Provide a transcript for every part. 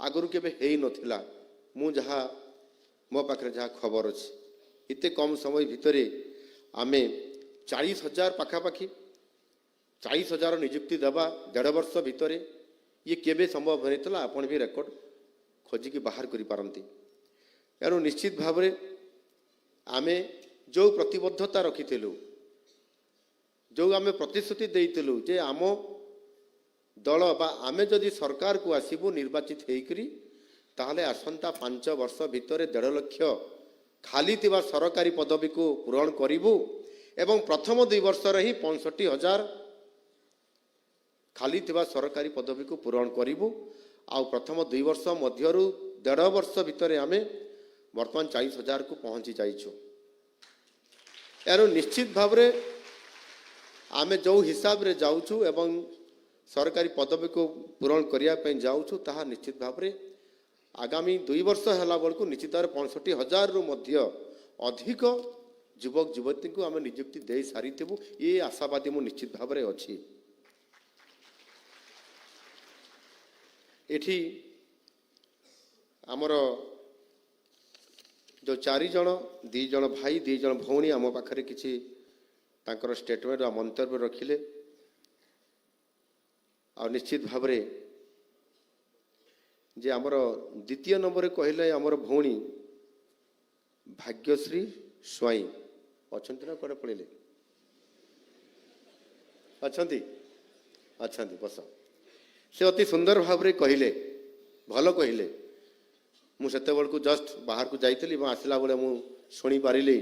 आगु केबे हेई नथिला मु जहा मो पाखरे जहा खबर अछि इते कम समय भितरे आमे 40,000 पाखापाखी 40,000 नियुक्ति देवा 1.5 वर्ष भितरे ये केबे संभव होइतला आपण भी रेकर्ड खोजिकी बाहर करि पारंती। एणु निश्चित भाव आमे जो प्रतिबद्धता रखिथिलु जो आमे प्रतिश्रुति देइथिलु जे आम दल बा आमे जदि सरकार को आसीबु निर्वाचित हेकरी ताहले आसंता 5 वर्ष भितरे 1.5 लाख खाली थिबा सरकारी पदवी को पूरण करिबु एवं प्रथम 2 वर्ष रे ही 65,000 खाली थिबा सरकारी पदवी को पूरण करिबु आ प्रथम 2 वर्ष मध्यरु 1.5 वर्ष भितरे आमे वर्तमान 40,000 को पहुंची जाइछु। एरो निश्चित भाव रे आमे जो हिसाब रे जाउछु एवं सरकारी पदवी को पूरण करिया पे जाउछु ताहा निश्चित भाव रे आगामी 2 वर्ष हला बळकु निश्चित भाव 65,000 रु मध्य अधिक युवक युवती को आमे नियुक्ति दे सारी थिबु ये आशावादी मु निश्चित भाव रे अछि। एठी आमर जो 4 जन 2 जन भाई 2 जन भौणी आम पाखरे किछि तांकर स्टेटमेंट आ मंतव्य रखिले और निश्चित भाव रे जे आमर द्वितीय नंबर कहले आमर भौणी भाग्यश्री स्वाई अछंती ना कोडे पळिले अछंती अछंती बस से अति सुंदर भाव रे कहले भलो कहले मु सेते बळकु जस्ट बाहर को जाइतली आसला बेले मु सुनी पारिली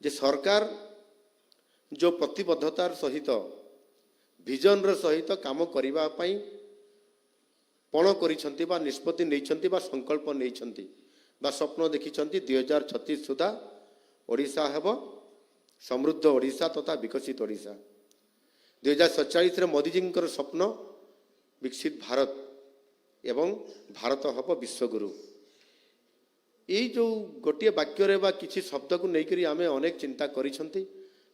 जे सरकार जो प्रतिबद्धतार सहित विजन र सहित काम करिबा पई पण करिसंती बा निष्पत्ति नैछंती बा संकल्प नैछंती बा स्वप्न देखिसंती 2036 सुधा ओडिशा हेबो समृद्ध ओडिशा तथा विकसित ओडिशा 2047 रे मोदी जींकर स्वप्न विकसित भारत एवं भारत हम विश्वगुरु यही जो गोटे वाक्य रे बा किसी शब्द को लेकर आम अनेक चिंता करिसंती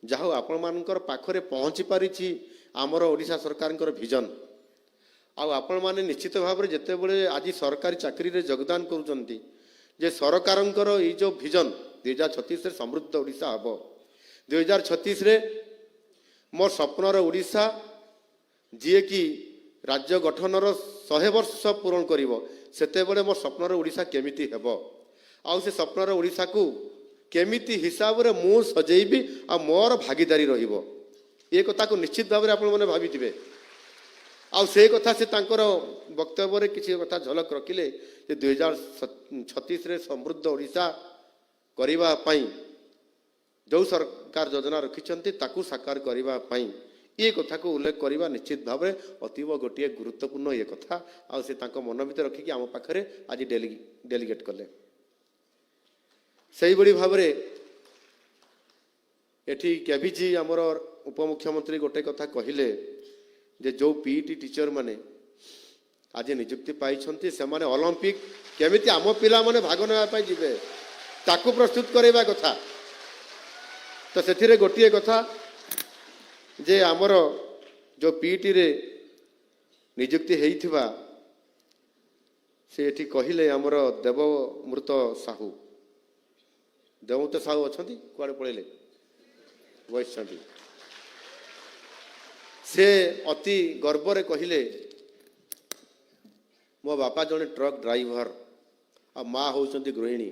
जाहो आपण मानकर पाखरे पहुँची पारिछि आमर ओडिशा सरकार विजन आपण माने निश्चित भाव में जिते बड़े आज सरकारी चाकरी रे योगदान करुचंती जे सरकारंकर ये जो विजन 2036 रे समृद्ध ओडिशा हम 2036 रे मोर स्वप्नर ओडिशा जी कि राज्य गठनर 100 वर्ष पूरण करिवो सेते बड़े मोर स्वप्नर ओडिशा केमिति हेबो आउ से स्वप्नर ओडिशा को केमिति हिसाब रे मु सजेइबी आ मोर भागीदारी रहिबो ए कथा को निश्चित भाव में आपण माने भाबिथिबे आउ से कथा से तांकर वक्तव्य रे किछि कथा झलक रखिले जे 2036 रे समृद्ध ओडिशा करिबा पई जो सरकार योजना रखिछंती ताकू साकार करिबा पई ये कथा को उल्लेख करवा निश्चित भाव में अतीव गोटे गुरुत्वपूर्ण ये कथा आ से तांको मन भीतर रखिकी आम पाखरे आज डेलीगेट कले सही बड़ी भाव एठी केविजी आमर उपमुख्यमंत्री गोटे कथा कहले जे जो पीईटी टीचर माने आज नियुक्ति पाई से माने ओलंपिक केमिति आम पिला माने भाग नेबा पई जिवे ताकू प्रस्तुत करवा कथा तो से गोटे कथा जे आमर जो पीईटी रे नियुक्ति हेइथिबा से एठी कहले आमर देवमृत साहू अछंती कुआडे पळेले बसछंती से अति गर्व रे कहले मो बापा जने ट्रक ड्राइवर आ माँ होउछंती गृहिणी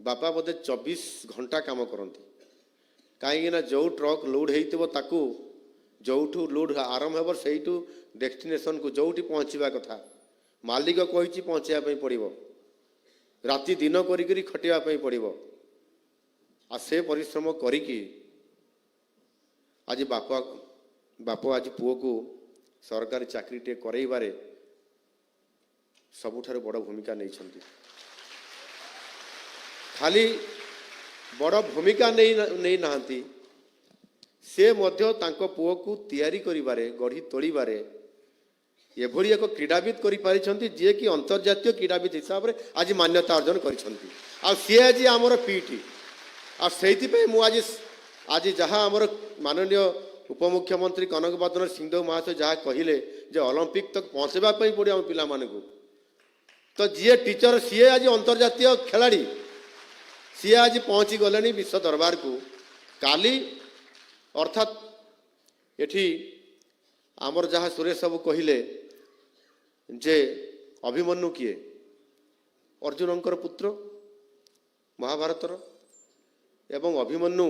बापा बोधे 24 घंटा काम करती कहीं जो ट्रक लोड होता जो लोड आरंभ हो से डेस्टिनेशन को जो पहुँचवा कथा मालिक कही पहुँचापी पड़ो राति दिन करी खटापी पड़ो आ से परिश्रम करी आज बाप आज पुओ को सरकारी चाकरी टे करइबारे सबुठारु बड़ भूमिका नहीं खाली बड़ भूमिका नहीं नाहंती से मध्य तांको पुओ को तैयारी करिबारे गढ़ी तोड़िबारे एभली एक क्रीड़ाविद करि पारिछंती जे कि अंतर्जातीय क्रीड़ाविद हिसाब रे आज मान्यता अर्जन करिछंती आ सी आज आमर पीटी आ सेति पे मु आज जहाँ आमर माननीय उपमुख्यमंत्री कनक बदन सिंहदेव महाशय जहाँ कहले जे ओलंपिक तक पहुँचवा पड़े आम पिला तो जी टीचर सी आज अंतर्जातीय खिलाड़ी सी आज पहुँची गले विश्व दरबार को काली अर्थात एठी आमर जहाँ सुरेश बाबू कहले जे अभिमन्यु किए अर्जुनंकर पुत्र महाभारतर एवं अभिमन्यु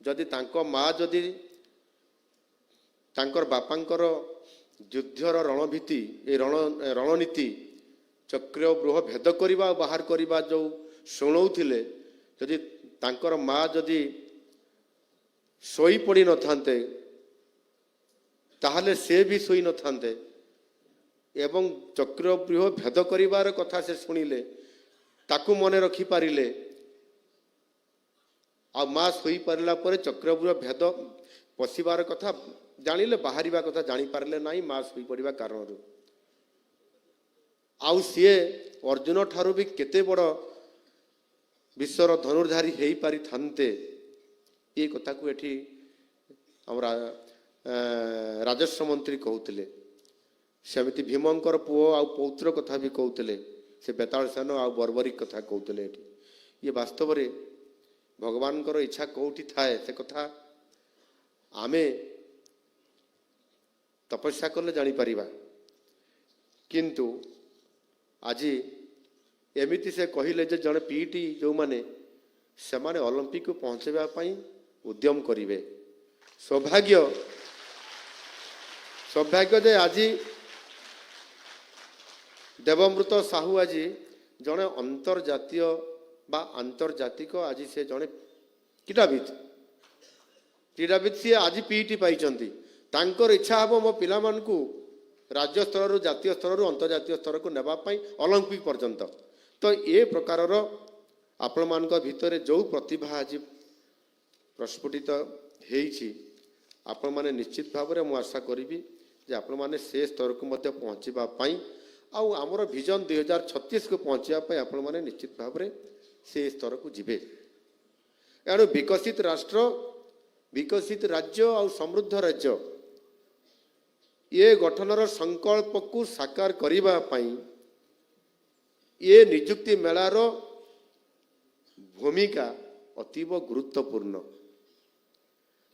जदि तांको माँ जदि तांकर बापांकर युद्धर रणभीति ए रणनीति चक्रव्यूह भेद करवा बाहर करवा जो शुणुले जदि तांकर माँ जदि शोई पड़ी न थांते ताहले से भी शोई न थांते एवं चक्रव्यूह भेद करिवार कथा से शुणिले ताकू मने रखी पारिले आ माँ शोई पारिला परे चक्रव्यूह भेद पशिबार कथा जानिले बाहर कथा जानी पारिले नाही माँ शोई पड़िबा कारण आउ सीए अर्जुन ठारू भी केते बड़ विश्वर धनुर्धारी हो पारि थांते ये कथा को एठी हमरा राजस्व मंत्री कहते सेमती भीमंकर पुओ आ पौत्र कथा भी कहते से बेताल सेन आ बर्बरिक कथा कहते ये वास्तव में भगवान इच्छा कौटी थाए से कथा आमे तपस्या कले जानीपर किंतु आज एमिति से कहले जे जड़े पीटी जो माने से माने ओलंपिक को पहुँचापी उद्यम करेंगे सौभाग्य सौभाग्य जे आज देवमृत साहू आज जड़े अंतर्जातीय बा आंतर्जातिक आज से जड़े क्रीड़ाविद सी आज पीटी पाई इच्छा हम मो पिला राज्य स्तर जातीय स्तर अंतर्जातीय स्तर को नेबाई ओलंपिक पर्यंत तो ये प्रकार आपण मान भितर जो प्रतिभा आज प्रस्फुटित आपण मैंने निश्चित भाव में मुझे आशा करी जे आपण मैंने से स्तर को पहुँचापी आउ आमर विजन 2036 को पहुँचापी आपण मैंने निश्चित भाव में से स्तर को जीवे एणु विकसित राष्ट्र विकसित राज्य और समृद्ध राज्य ये गठनर संकल्प को साकार करने ये निजुक्ति मेलार भूमिका अतीव गुरुत्वपूर्ण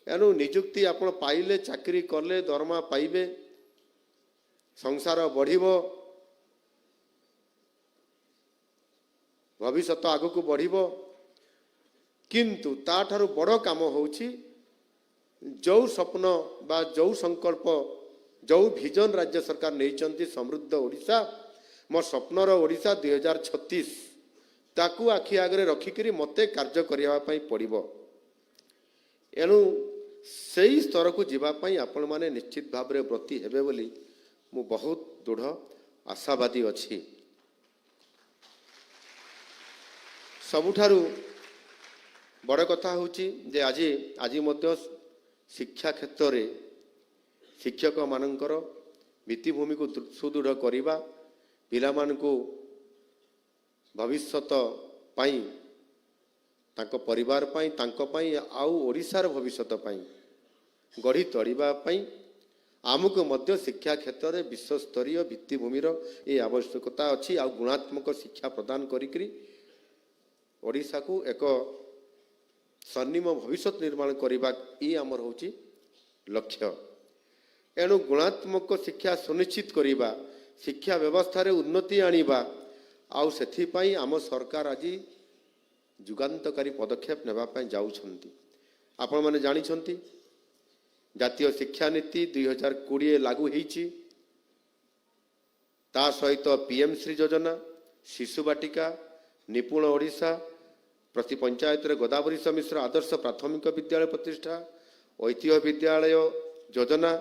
एणु निजुक्ति आपण पाइले चाकरी कले दरमा पाइबे संसार बढ़िबो भविष्य आग को बढ़िबो किंतु ताठारु बड़ काम होउछि जो स्वप्न बा जो संकल्प जो विजन राज्य सरकार नहीं समृद्ध ओडिशा मो स्वप्नर ओडिशा 2036 ताकू आखि आगे रखिकी मते कार्य करने पड़ो एणु से स्तर को जीवाई आपण मैंने निश्चित भाव में व्रती हेबे बोली मु बहुत दृढ़ आशावादी अच्छी सबुठारु बड़ कथा होची जे आज मध्य शिक्षा क्षेत्र में शिक्षक मानकर भित्तिभूमि को सुदृढ़ करवा पिला मानकु भविष्यत पाई तांको परिवार पाई तांको पाई आउ ओडिशार भविष्यत पाई गढ़ी तोड़िबा पाई आमको मध्य शिक्षा क्षेत्र में विश्वस्तरीय भित्तिभूमिर ये आवश्यकता अच्छी आ गुणात्मक शिक्षा प्रदान करी ओडिशा को एक स्वर्णिम भविष्य निर्माण करने ये आमर होची लक्ष्य एणु गुणात्मक शिक्षा सुनिश्चित करवा शिक्षा व्यवस्था रे उन्नति आनिबा आउ सेथिपाई आम सरकार आज जुगान्तकारी पदक्षेप नेबापाई जाउछंती आपण माने जानिछंती जातीय शिक्षा नीति 2020 लागू होईची ता सहित पीएम श्री योजना शिशु बाटिका निपुण ओडिशा प्रति पंचायत रे गोदावरी मिश्र आदर्श प्राथमिक विद्यालय प्रतिष्ठा ऐतिह्य विद्यालय योजना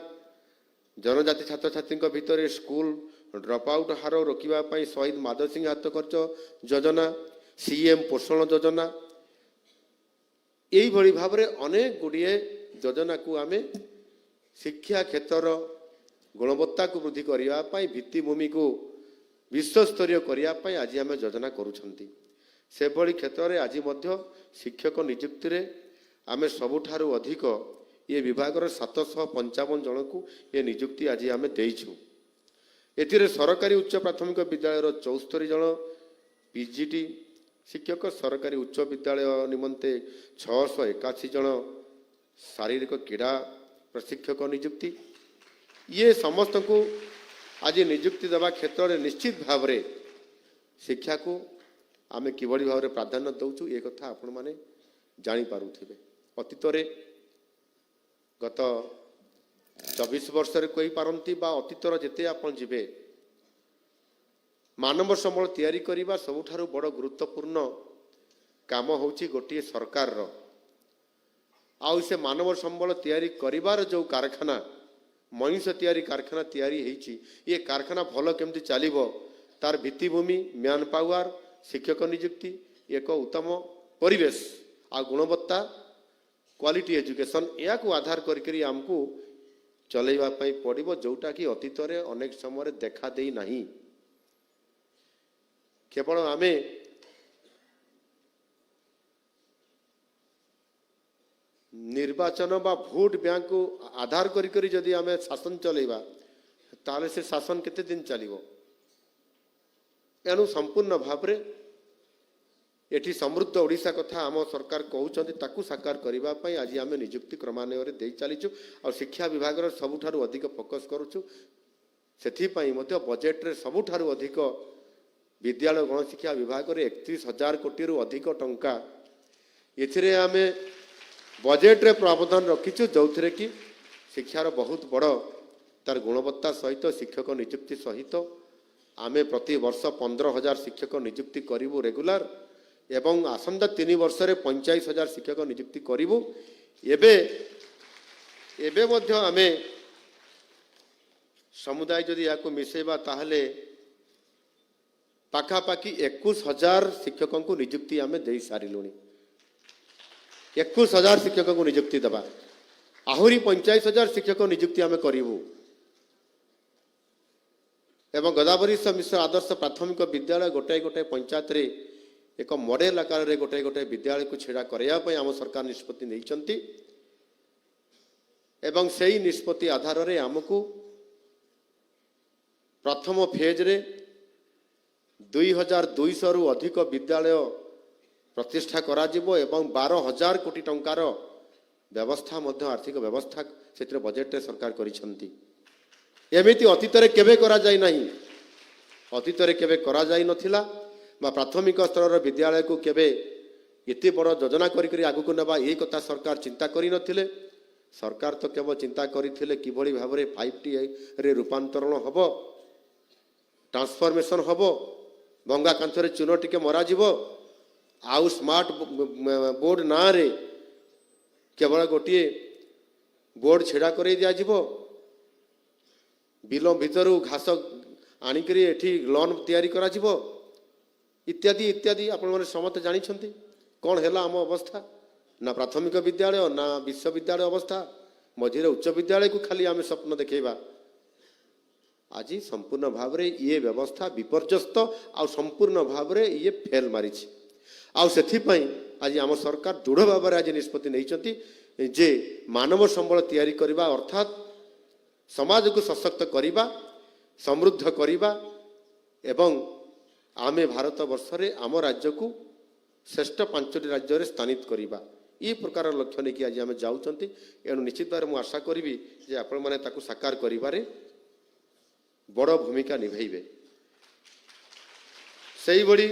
जनजाति छात्र छात्री भितर स्कूल ड्रप आउट हार रोकवाई शहीद माधव सिंह हाथ योजना सीएम पोषण योजना यही भाव में अनेक गुड़िए योजना को आम शिक्षा क्षेत्र गुणवत्ता को वृद्धि करने भित्तिभूमि को विश्वस्तरीय करने आज आम योजना करुँच से भली क्षेत्र में आज शिक्षक नियुक्ति रे आम सबुठारु अधिक ये विभाग 755 जन को ये नियुक्ति आज आम देइछु। एथिरे सरकारी उच्च प्राथमिक विद्यालय 74 जन पीजीटी शिक्षक, सरकारी उच्च विद्यालय निमंते 681 जन शारीरिक क्रीड़ा प्रशिक्षक नियुक्ति। ये समस्त को आज नियुक्ति देवा क्षेत्र में निश्चित भाव में शिक्षा को आम किभली भाव में प्राधान्य दौचु ये कथा आपण माने जानी पारुथिबे। अतीत रे गत 24 वर्ष रे कहि पारंती बा अतीतर जेते आपण जिबे मानव संबल तैयारी करिबा सबुठारु बड़ गुरुत्वपूर्ण काम होची गोटे सरकार रो। आउ से मानव संबल तैयारी करिबार जो कारखाना मनुष्य तैयारी कारखाना तैयारी होईची ये कारखाना भल केमती चलिबो तार भित्तिभूमि मैन पावर शिक्षक नियुक्ति एक उत्तम परिवेश आ गुणवत्ता क्वालिटी एजुकेशन या को आधार करके आमको चलैवा पड़ो जोटा कि अतीत रे अनेक समय देखा दे नहीं। केवल आमे निर्वाचन बा भोट बैंक को आधार करी जदि आमे शासन चलैवा ताले से शासन केते दिन चलिबो। एणु संपूर्ण भाव में एठी समृद्ध ओडिशा कथा आम सरकार कहउचंती ताकू साकार करिबा पई आज आमे नियुक्ति क्रमान्वय रे देई चलीचु और शिक्षा विभाग रो सबुठारु अधिक फोकस करूचु। सेथि पई मध्य बजेट रे सबुठारु अधिक विद्यालय गण शिक्षा विभाग रे 31,000 कोटी रु अधिक टंका एथिरे आमे बजेट रे प्रावधान रखिचु जोथिरे कि शिक्षार बहुत बड़ तार गुणवत्ता सहित शिक्षक नियुक्ति सहित आमे प्रति वर्ष 15,000 शिक्षक नियुक्ति करिवु रेगुलर एवं आसंदा 3 वर्ष रे 45,000 शिक्षक नियुक्ति करिवु। एबे मध्य आमे समुदाय जदि याको मिसेबा ताहले पाखापाखि 21,000 शिक्षकों को नियुक्ति आमे देई सारिलुनी। 21,000 शिक्षकों को नियुक्ति दबा आहुरी 45,000 शिक्षक नियुक्ति आमे करिवु एवं गदावरीश मिश्र आदर्श प्राथमिक विद्यालय गोटे गोटे पंचायत रे एक मॉडल आकार रे गोटे गोटे विद्यालय को छेड़ा करया पई आम सरकार निष्पत्ति नैचंती एवं सेही निष्पत्ति आधार रे आमको प्रथम फेज रे 2,200 रु अधिक विद्यालय प्रतिष्ठा करा जिवो एवं 12,000 कोटी टंकार व्यवस्था मध्य आर्थिक व्यवस्था से बजेट रे सरकार करिसंती। एमिति अतीत रे केबे करा जाय नहीं, अतीत रे केबे करा जाय नथिला बा प्राथमिक स्तर विद्यालय को केबे एते बड़ योजना करी आगु को नेबा ए कथा सरकार चिंता करि नथिले। सरकार तो केवल चिंता करिथिले किभली भाव रे 5T रे रूपांतरण हबो, ट्रांसफॉर्मेशन हबो, भंगा कांथरे चून टिके मरा जिवो आउ स्मार्ट बोर्ड ना रे केवल गोटे बोर्ड छेड़ा कर दिया जिवो, बिल भितरु घास आनिकरी एठी लॉन तैयारी करा जिवो इत्यादि इत्यादि आपण माने समस्त जानी छंती। कौन है आम अवस्था ना प्राथमिक विद्यालय ना विश्वविद्यालय अवस्था मझिरे उच्च विद्यालय को खाली आम स्वप्न देखेबा। आज संपूर्ण भाव रे ये व्यवस्था विपर्यस्त आ संपूर्ण भाव रे ये फेल मारिछि। आ सेथि पई आज आम सरकार दृढ़ भाव में आज निष्पत्ति नैचंती जे मानव संबल तैयारी करबा अर्थात समाज को सशक्त करबा, समृद्ध करबा एवं आमे भारत वर्ष रे आम राज्य को श्रेष्ठ 5टी राज्य रे स्थानित करबा ये प्रकार लक्ष्य नहीं कि आज आम जाऊँच। एणु निश्चित भाव में आशा करी जे आपण माने ताकू साकार करिबारे बड़ भूमिका निभाइबे। सेही बड़ी